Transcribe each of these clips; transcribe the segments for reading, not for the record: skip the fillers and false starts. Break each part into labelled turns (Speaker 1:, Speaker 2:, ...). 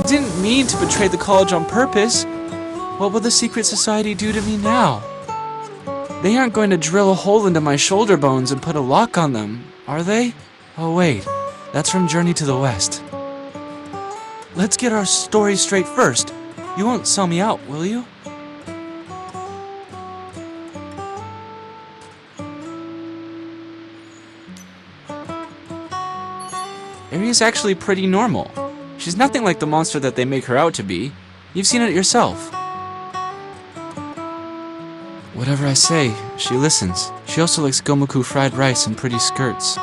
Speaker 1: didn't mean to betray the college on purpose. What will the secret society do to me now? They aren't going to drill a hole into my shoulder bones and put a lock on them, are they? Oh wait, that's from Journey to the West. Let's get our story straight first. You won't sell me out, will you? Ari's actually pretty normal. She's nothing like the monster that they make her out to be. You've seen it yourself. Whatever I say, she listens. She also likes gomoku fried rice and pretty skirts.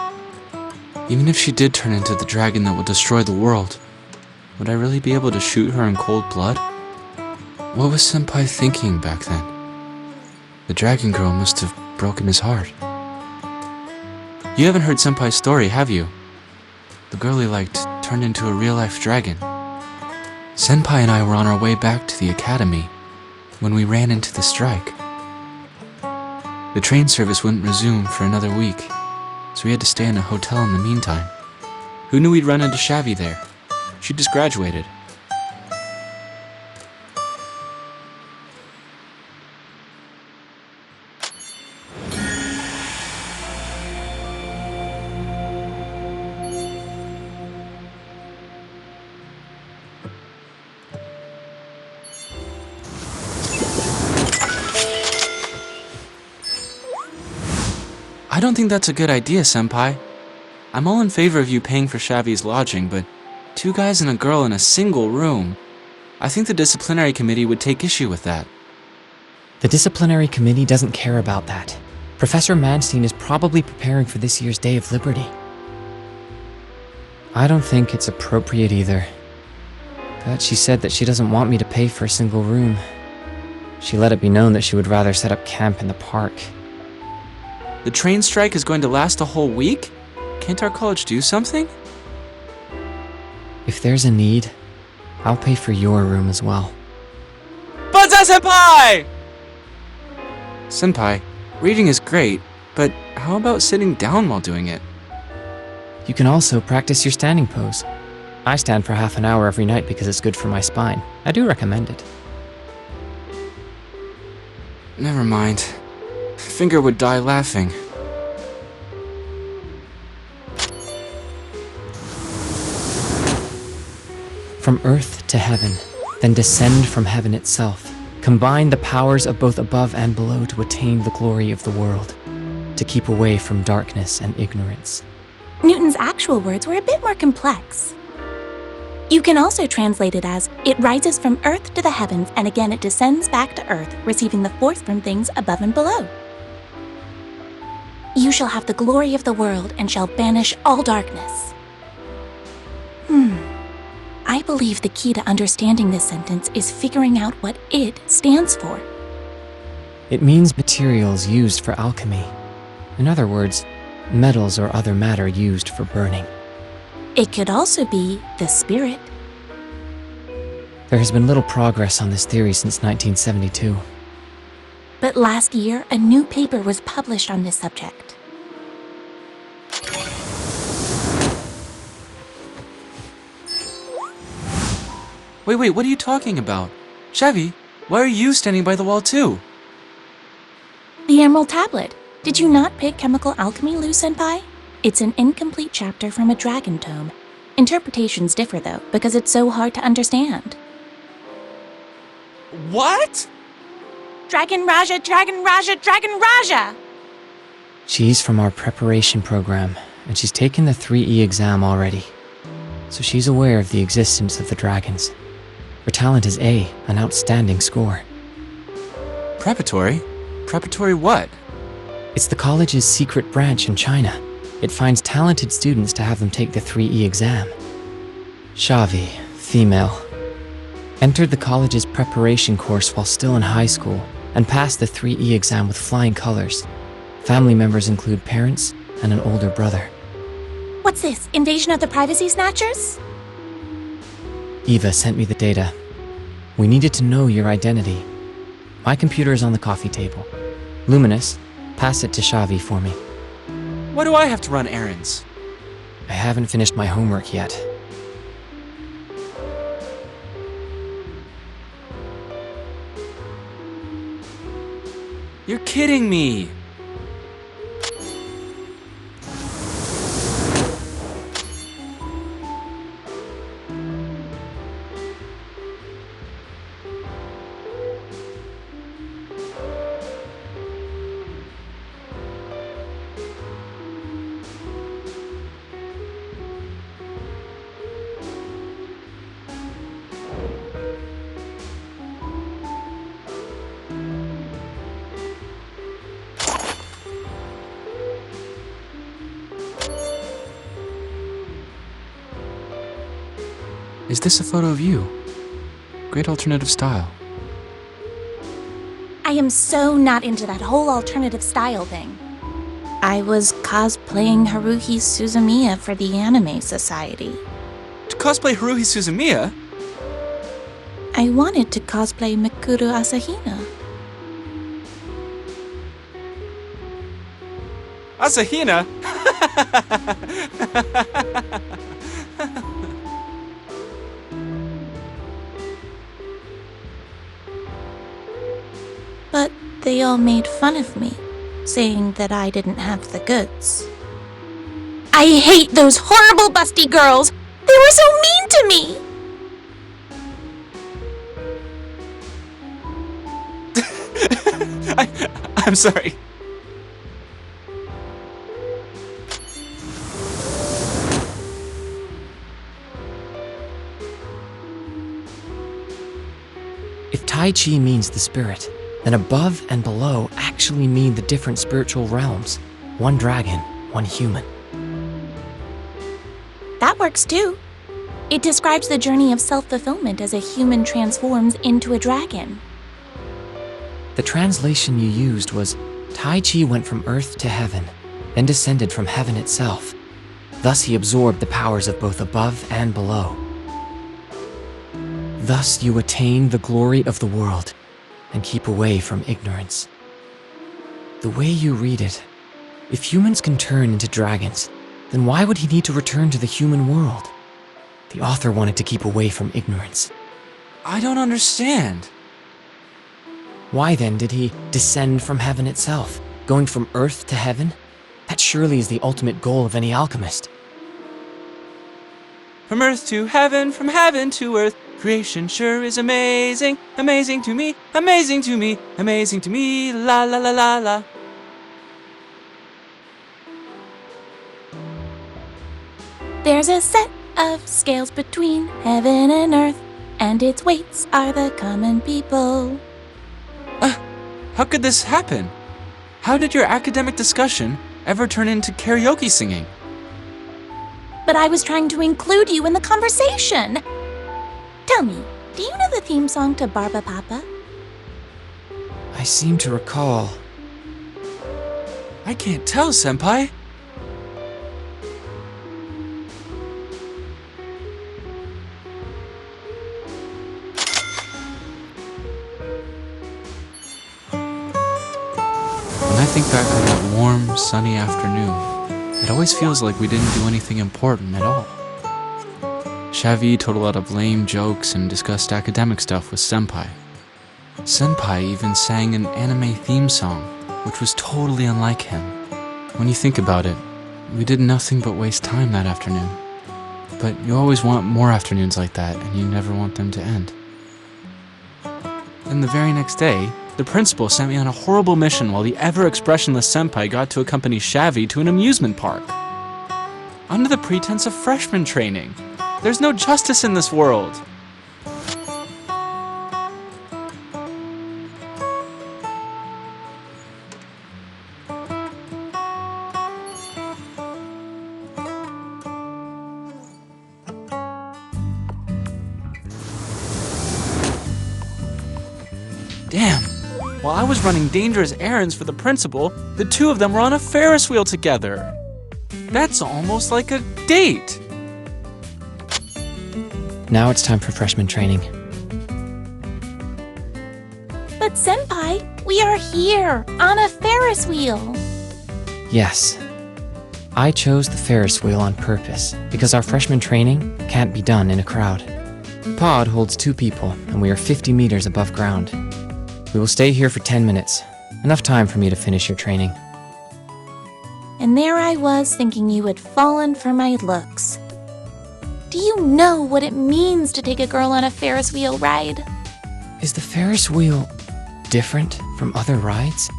Speaker 1: Even if she did turn into the dragon that will destroy the world, would I really be able to shoot her in cold blood? What was Senpai thinking back then? The dragon girl must have broken his heart. You haven't heard Senpai's story, have you? The girl he liked turned into a real-life dragon. Senpai and I were on our way back to the academy when we ran into the strike. The train service wouldn't resume for another week, so we had to stay in a hotel in the meantime. Who knew we'd run into Shavi there? She just graduated. I don't think that's a good idea, Senpai. I'm all in favor of you paying for Shavi's lodging, but 2 guys and a girl in a single room. I think the disciplinary committee would take issue with that.
Speaker 2: The disciplinary committee doesn't care about that. Professor Manstein is probably preparing for this year's Day of Liberty. I don't think it's appropriate either. But she said that she doesn't want me to pay for a single room. She let it be known that she would rather set up camp in the park.
Speaker 1: The train strike is going to last a whole week? Can't our college do something?
Speaker 2: If there's a need, I'll pay for your room as well.
Speaker 1: Banzai Senpai! Senpai, reading is great, but how about sitting down while doing it?
Speaker 2: You can also practice your standing pose. I stand for half an hour every night because it's good for my spine. I do recommend it.
Speaker 1: Never mind. Finger would die laughing.
Speaker 2: From earth to heaven, then descend from heaven itself. Combine the powers of both above and below to attain the glory of the world, to keep away from darkness and ignorance.
Speaker 3: Newton's actual words were a bit more complex. You can also translate it as, it rises from earth to the heavens, and again it descends back to earth, receiving the force from things above and below. You shall have the glory of the world, and shall banish all darkness. I believe the key to understanding this sentence is figuring out what it stands for.
Speaker 2: It means materials used for alchemy. In other words, metals or other matter used for burning.
Speaker 3: It could also be the spirit.
Speaker 2: There has been little progress on this theory since 1972.
Speaker 3: But last year, a new paper was published on this subject.
Speaker 1: Wait, what are you talking about? Shavi, why are you standing by the wall too?
Speaker 3: The Emerald Tablet. Did you not pick Chemical Alchemy, Liu Senpai? It's an incomplete chapter from a dragon tome. Interpretations differ though, because it's so hard to understand.
Speaker 1: What?
Speaker 3: Dragon Raja, Dragon Raja, Dragon Raja!
Speaker 2: She's from our preparation program, and she's taken the 3E exam already. So she's aware of the existence of the dragons. Her talent is A, an outstanding score.
Speaker 1: Preparatory? Preparatory what?
Speaker 2: It's the college's secret branch in China. It finds talented students to have them take the 3E exam. Shavi, female. Entered the college's preparation course while still in high school, and passed the 3E exam with flying colors. Family members include parents and an older brother.
Speaker 3: What's this, Invasion of the Privacy Snatchers?
Speaker 2: Eva sent me the data. We needed to know your identity. My computer is on the coffee table. Luminous, pass it to Shavi for me.
Speaker 1: Why do I have to run errands?
Speaker 2: I haven't finished my homework yet.
Speaker 1: You're kidding me! Is this a photo of you? Great alternative style.
Speaker 3: I am so not into that whole alternative style thing. I was cosplaying Haruhi Suzumiya for the Anime Society.
Speaker 1: To cosplay Haruhi Suzumiya?
Speaker 3: I wanted to cosplay Mikuru Asahina.
Speaker 1: Asahina?
Speaker 3: But they all made fun of me, saying that I didn't have the goods. I hate those horrible busty girls! They were so mean to me!
Speaker 1: I'm sorry.
Speaker 2: If Tai Chi means the spirit, then above and below actually mean the different spiritual realms. One dragon, one human.
Speaker 3: That works too. It describes the journey of self-fulfillment as a human transforms into a dragon.
Speaker 2: The translation you used was, Tai Chi went from earth to heaven, then descended from heaven itself. Thus he absorbed the powers of both above and below. Thus you attain the glory of the world and keep away from ignorance. The way you read it, if humans can turn into dragons, then why would he need to return to the human world? The author wanted to keep away from ignorance.
Speaker 1: I don't understand.
Speaker 2: Why then did he descend from heaven itself, going from earth to heaven? That surely is the ultimate goal of any alchemist.
Speaker 1: From earth to heaven, from heaven to earth, creation sure is amazing, amazing to me, amazing to me, amazing to me, la la la la la.
Speaker 3: There's a set of scales between heaven and earth, and its weights are the common people.
Speaker 1: How could this happen? How did your academic discussion ever turn into karaoke singing?
Speaker 3: But I was trying to include you in the conversation. Tell me, do you know the theme song to Barba Papa?
Speaker 2: I seem to recall.
Speaker 1: I can't tell, Senpai. When I think back on that warm, sunny afternoon, it always feels like we didn't do anything important at all. Shavi told a lot of lame jokes and discussed academic stuff with Senpai. Senpai even sang an anime theme song, which was totally unlike him. When you think about it, we did nothing but waste time that afternoon. But you always want more afternoons like that, and you never want them to end. Then the very next day, the principal sent me on a horrible mission while the ever-expressionless Senpai got to accompany Shavi to an amusement park. Under the pretense of freshman training. There's no justice in this world. Damn. While I was running dangerous errands for the principal, the two of them were on a Ferris wheel together. That's almost like a date.
Speaker 2: Now it's time for freshman training.
Speaker 3: But Senpai, we are here, on a Ferris wheel.
Speaker 2: Yes. I chose the Ferris wheel on purpose because our freshman training can't be done in a crowd. Pod holds 2 people and we are 50 meters above ground. We will stay here for 10 minutes, Enough time for me to finish your training.
Speaker 3: And there I was thinking you had fallen for my looks. Do you know what it means to take a girl on a Ferris wheel ride?
Speaker 2: Is the Ferris wheel different from other rides?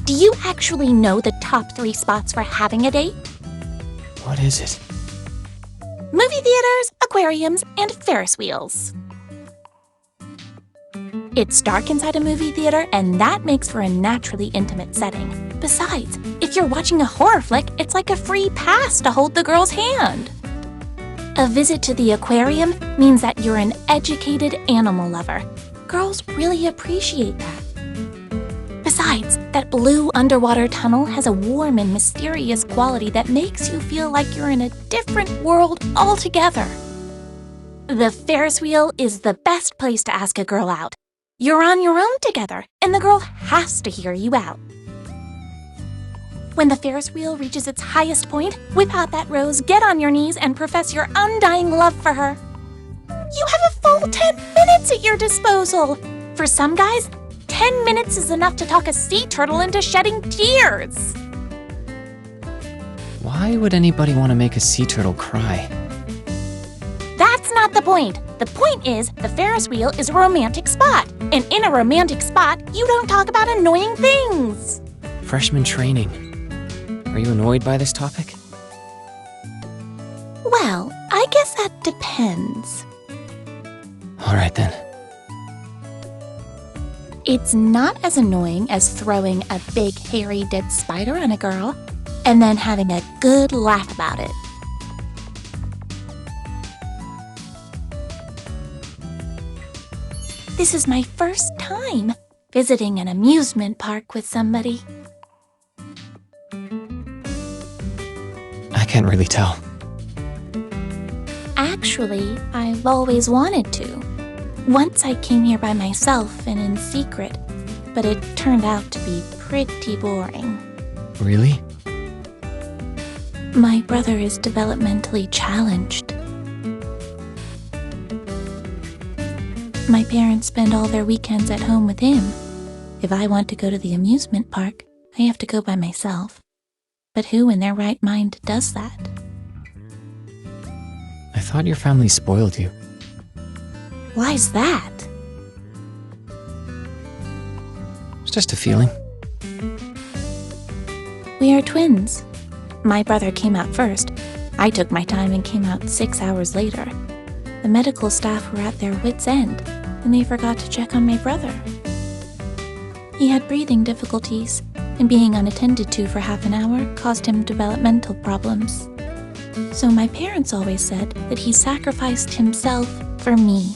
Speaker 3: Do you actually know the top 3 spots for having a date?
Speaker 2: What is it?
Speaker 3: Movie theaters, aquariums, and Ferris wheels. It's dark inside a movie theater, and that makes for a naturally intimate setting. Besides, if you're watching a horror flick, it's like a free pass to hold the girl's hand. A visit to the aquarium means that you're an educated animal lover. Girls really appreciate that. Besides, that blue underwater tunnel has a warm and mysterious quality that makes you feel like you're in a different world altogether. The Ferris wheel is the best place to ask a girl out. You're on your own together, and the girl has to hear you out. When the Ferris wheel reaches its highest point, whip out that rose, get on your knees, and profess your undying love for her. You have a full 10 minutes at your disposal. For some guys, 10 minutes is enough to talk a sea turtle into shedding tears.
Speaker 2: Why would anybody want to make a sea turtle cry?
Speaker 3: That's not the point. The point is, the Ferris wheel is a romantic spot. And in a romantic spot, you don't talk about annoying things.
Speaker 2: Freshman training. Are you annoyed by this topic?
Speaker 3: Well, I guess that depends.
Speaker 2: All right then.
Speaker 3: It's not as annoying as throwing a big, hairy, dead spider on a girl and then having a good laugh about it. This is my first time visiting an amusement park with somebody.
Speaker 2: I can't really tell.
Speaker 3: Actually, I've always wanted to. Once I came here by myself and in secret, but it turned out to be pretty boring.
Speaker 2: Really?
Speaker 3: My brother is developmentally challenged. My parents spend all their weekends at home with him. If I want to go to the amusement park, I have to go by myself. But who in their right mind does that?
Speaker 2: I thought your family spoiled you.
Speaker 3: Why's that?
Speaker 2: It's just a feeling.
Speaker 3: We are twins. My brother came out first. I took my time and came out 6 hours later. The medical staff were at their wits' end, and they forgot to check on my brother. He had breathing difficulties, and being unattended to for half an hour caused him developmental problems. So my parents always said that he sacrificed himself for me.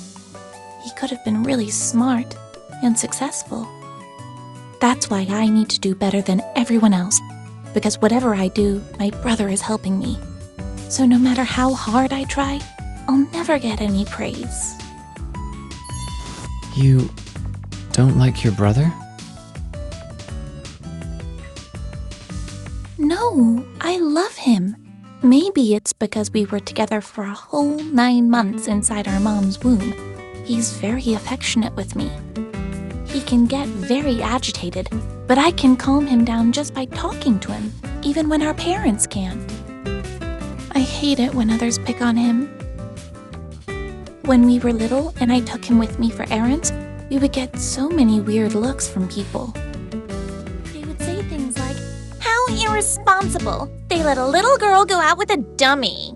Speaker 3: He could have been really smart and successful. That's why I need to do better than everyone else, because whatever I do, my brother is helping me. So no matter how hard I try, I'll never get any praise.
Speaker 2: You don't like your brother?
Speaker 3: No, I love him. Maybe it's because we were together for a whole 9 months inside our mom's womb. He's very affectionate with me. He can get very agitated, but I can calm him down just by talking to him, even when our parents can't. I hate it when others pick on him. When we were little and I took him with me for errands, we would get so many weird looks from people. They would say things like, "How irresponsible! They let a little girl go out with a dummy!"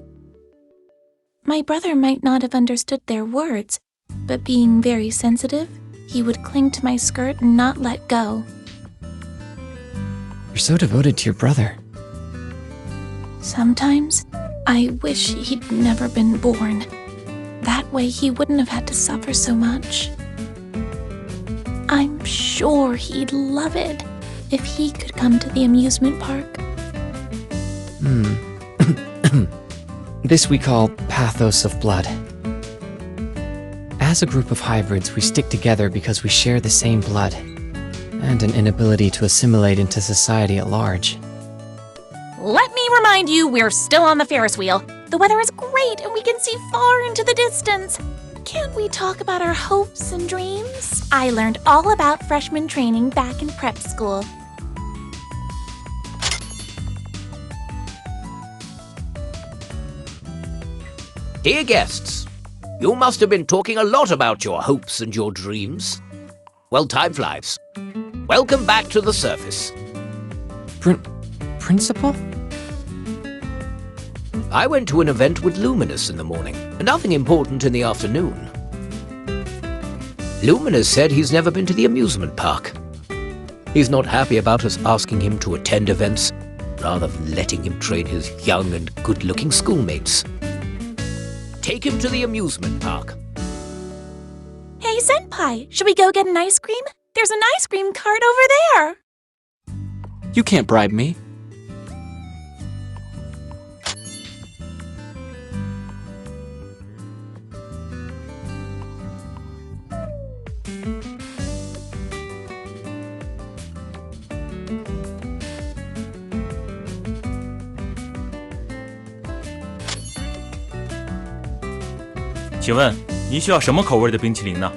Speaker 3: My brother might not have understood their words, but being very sensitive, he would cling to my skirt and not let go.
Speaker 2: You're so devoted to your brother.
Speaker 3: Sometimes, I wish he'd never been born. That way he wouldn't have had to suffer so much. I'm sure he'd love it if he could come to the amusement park.
Speaker 2: This we call pathos of blood. As a group of hybrids, we stick together because we share the same blood, and an inability to assimilate into society at large.
Speaker 3: Let me remind you, we're still on the Ferris wheel. The weather is great and we can see far into the distance. Can't we talk about our hopes and dreams? I learned all about freshman training back in prep school.
Speaker 4: Dear guests, you must have been talking a lot about your hopes and your dreams. Well, time flies. Welcome back to the surface.
Speaker 2: Principal?
Speaker 4: I went to an event with Luminous in the morning, and nothing important in the afternoon. Luminous said he's never been to the amusement park. He's not happy about us asking him to attend events, rather than letting him train his young and good-looking schoolmates. Take him to the amusement park.
Speaker 3: Hey, Senpai, should we go get an ice cream? There's an ice cream cart over there.
Speaker 1: You can't bribe me.
Speaker 5: “请问您需要什么口味的冰淇淋呢？”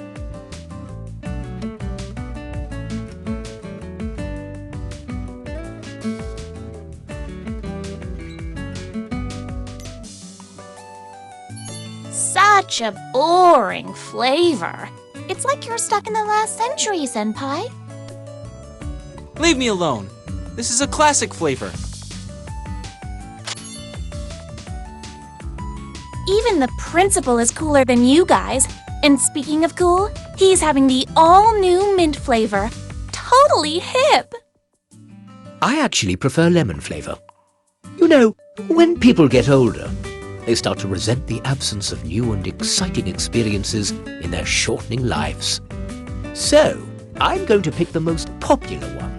Speaker 3: Such a boring flavor. It's like you're stuck in the last century, Senpai.
Speaker 1: Leave me alone. This is a classic flavor.
Speaker 3: Even the principal is cooler than you guys. And speaking of cool, he's having the all-new mint flavor. Totally hip.
Speaker 4: I actually prefer lemon flavor. You know, when people get older, they start to resent the absence of new and exciting experiences in their shortening lives. So, I'm going to pick the most popular one.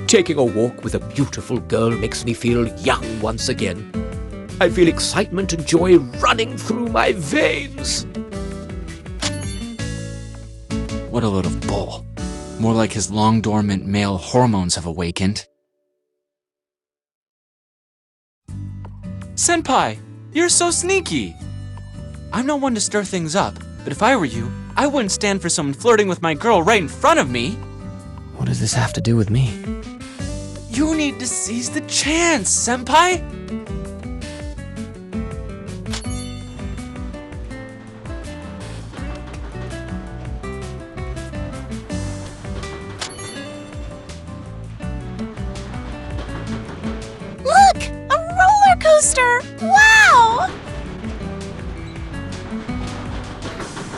Speaker 4: Taking a walk with a beautiful girl makes me feel young once again. I feel excitement and joy running through my veins.
Speaker 1: What a load of bull. More like his long-dormant male hormones have awakened. Senpai, you're so sneaky. I'm not one to stir things up, but if I were you, I wouldn't stand for someone flirting with my girl right in front of me.
Speaker 2: What does this have to do with me?
Speaker 1: You need to seize the chance, Senpai.
Speaker 3: Look! A roller coaster! Wow!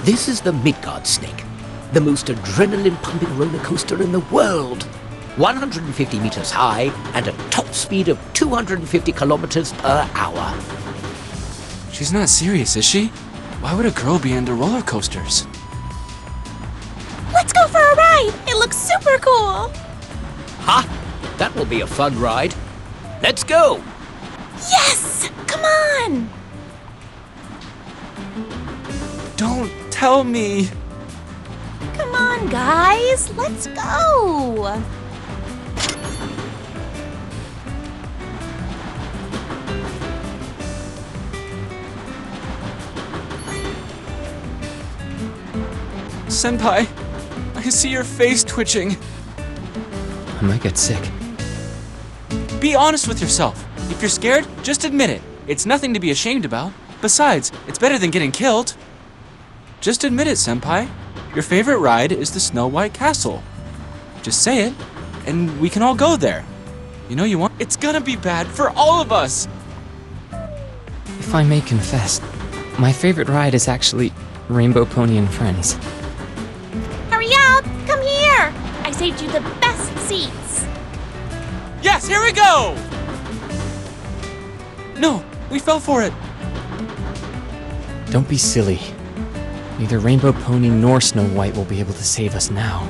Speaker 4: This is the Midgard Snake, the most adrenaline-pumping roller coaster in the world. 150 meters high and a top speed of 250 kilometers per hour.
Speaker 1: She's not serious, is she? Why would a girl be into roller coasters?
Speaker 3: Let's go for a ride! It looks super cool!
Speaker 4: Ha! That will be a fun ride. Let's go!
Speaker 3: Yes! Come on!
Speaker 1: Don't tell me.
Speaker 3: Come on, guys! Let's go!
Speaker 1: Senpai, I see your face twitching.
Speaker 2: I might get sick.
Speaker 1: Be honest with yourself. If you're scared, just admit it. It's nothing to be ashamed about. Besides, it's better than getting killed. Just admit it, Senpai. Your favorite ride is the Snow White Castle. Just say it, and we can all go there. You know you want. It's gonna be bad for all of us.
Speaker 2: If I may confess, my favorite ride is actually Rainbow Pony and Friends.
Speaker 3: Hurry up! Come here! I saved you the best seats!
Speaker 1: Yes, here we go! No, we fell for it.
Speaker 2: Don't be silly. Neither Rainbow Pony nor Snow White will be able to save us now.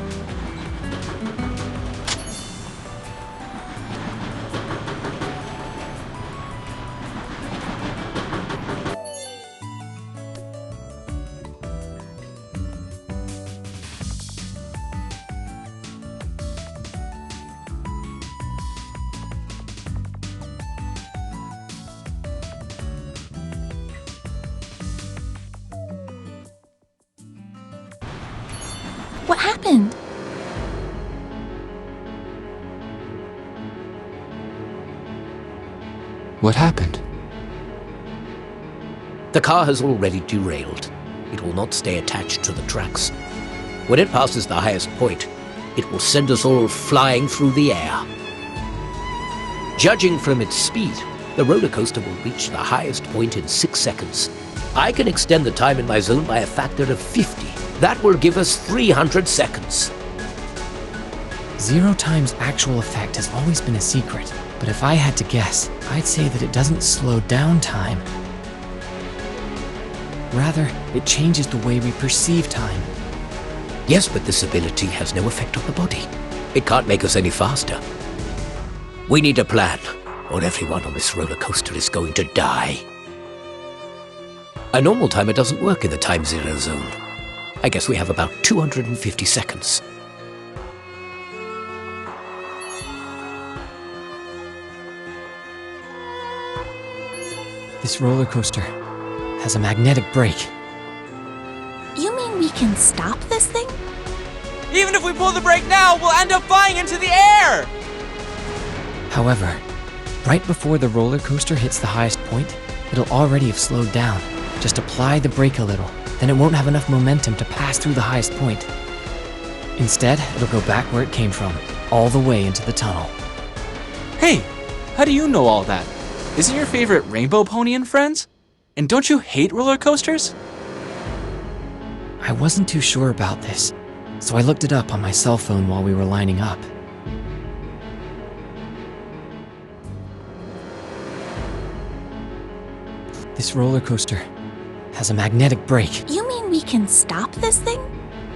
Speaker 3: What happened?
Speaker 1: What happened?
Speaker 4: The car has already derailed. It will not stay attached to the tracks. When it passes the highest point, it will send us all flying through the air. Judging from its speed, the roller coaster will reach the highest point in 6 seconds. I can extend the time in my zone by a factor of 50. That will give us 300 seconds.
Speaker 2: Zero Time's actual effect has always been a secret, but if I had to guess, I'd say that it doesn't slow down time. Rather, it changes the way we perceive time.
Speaker 4: Yes, but this ability has no effect on the body. It can't make us any faster. We need a plan, or everyone on this roller coaster is going to die. A normal timer doesn't work in the time zero zone. I guess we have about 250 seconds.
Speaker 2: This roller coaster has a magnetic brake.
Speaker 3: You mean we can stop this thing?
Speaker 1: Even if we pull the brake now, we'll end up flying into the air!
Speaker 2: However, right before the roller coaster hits the highest point, it'll already have slowed down. Just apply the brake a little, then it won't have enough momentum to pass through the highest point. Instead, it'll go back where it came from, all the way into the tunnel.
Speaker 1: Hey, how do you know all that? Isn't your favorite Rainbow Pony and Friends? And don't you hate roller coasters?
Speaker 2: I wasn't too sure about this, so I looked it up on my cell phone while we were lining up. This roller coaster has a magnetic brake.
Speaker 3: You mean we can stop this thing?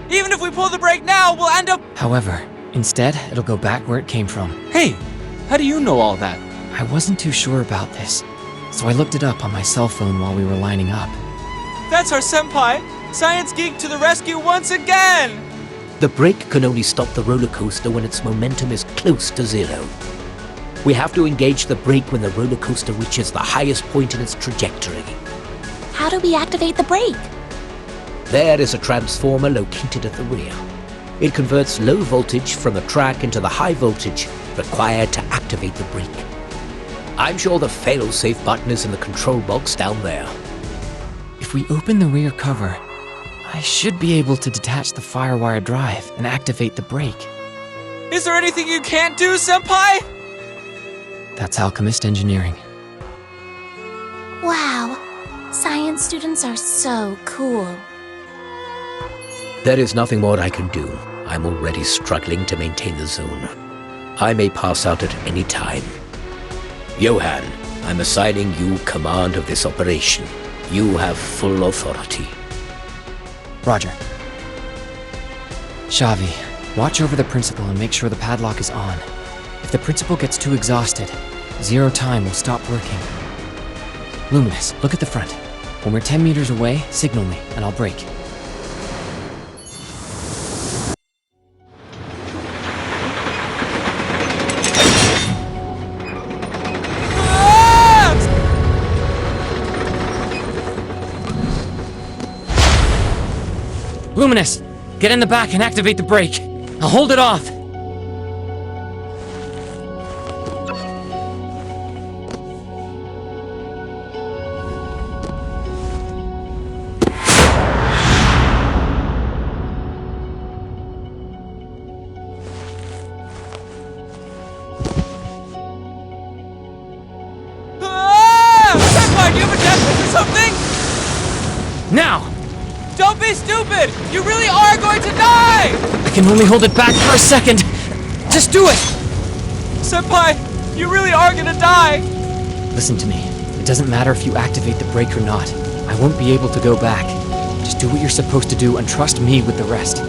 Speaker 1: Even if we pull the brake now, we'll end up...
Speaker 2: However, instead, it'll go back where it came from.
Speaker 1: Hey, how do you know all that?
Speaker 2: I wasn't too sure about this, so I looked it up on my cell phone while we were lining up.
Speaker 1: That's our senpai! Science Geek to the rescue once again!
Speaker 4: The brake can only stop the roller coaster when its momentum is close to zero. We have to engage the brake when the roller coaster reaches the highest point in its trajectory.
Speaker 3: How do we activate the brake?
Speaker 4: There is a transformer located at the rear. It converts low voltage from the track into the high voltage required to activate the brake. I'm sure the fail-safe button is in the control box down there.
Speaker 2: If we open the rear cover, I should be able to detach the firewire drive and activate the brake.
Speaker 1: Is there anything you can't do, senpai?
Speaker 2: That's alchemist engineering.
Speaker 3: Wow, science students are so cool.
Speaker 4: There is nothing more I can do. I'm already struggling to maintain the zone. I may pass out at any time. Johan, I'm assigning you command of this operation. You have full authority.
Speaker 2: Roger. Xavi, watch over the principal and make sure the padlock is on. If the principal gets too exhausted, Zero Time will stop working. Luminous, look at the front. When we're 10 meters away, signal me, and I'll brake. Luminous, get in the back and activate the brake. I'll hold it off.
Speaker 1: Senpai, do you have a death wish or something?
Speaker 2: Now!
Speaker 1: Don't be stupid! You really are going to die!
Speaker 2: I can only hold it back for a second. Just do it!
Speaker 1: Senpai, you really are gonna die!
Speaker 2: Listen to me. It doesn't matter if you activate the brake or not. I won't be able to go back. Just do what you're supposed to do and trust me with the rest.